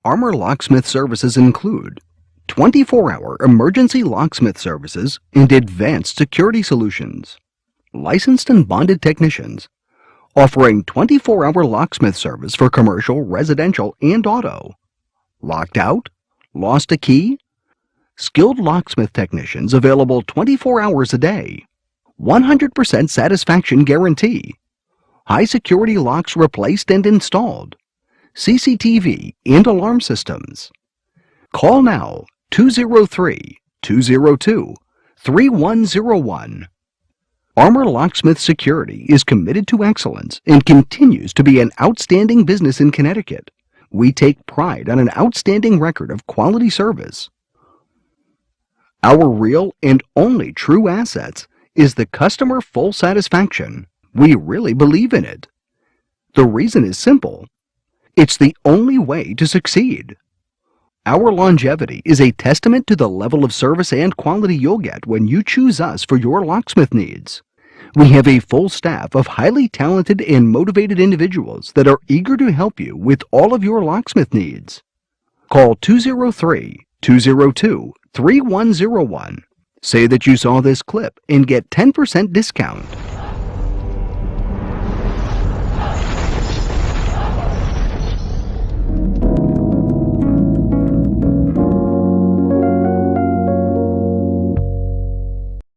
Armor Locksmith services include 24-hour emergency locksmith services and advanced security solutions. Licensed and bonded technicians offering 24-hour locksmith service for commercial, residential, and auto. Locked out? Lost a key? Skilled locksmith technicians available 24 hours a day. 100% satisfaction guarantee. High security locks replaced and installed. CCTV and alarm systems. Call now 203-202-3101. Armor Locksmith Security is committed to excellence and continues to be an outstanding business in Connecticut. We take pride on an outstanding record of quality service. Our real and only true assets is the customer full satisfaction. We really believe in it. The reason is simple. It's the only way to succeed. Our longevity is a testament to the level of service and quality you'll get when you choose us for your locksmith needs. We have a full staff of highly talented and motivated individuals that are eager to help you with all of your locksmith needs. Call 203-202-3101. Say that you saw this clip and get 10% discount.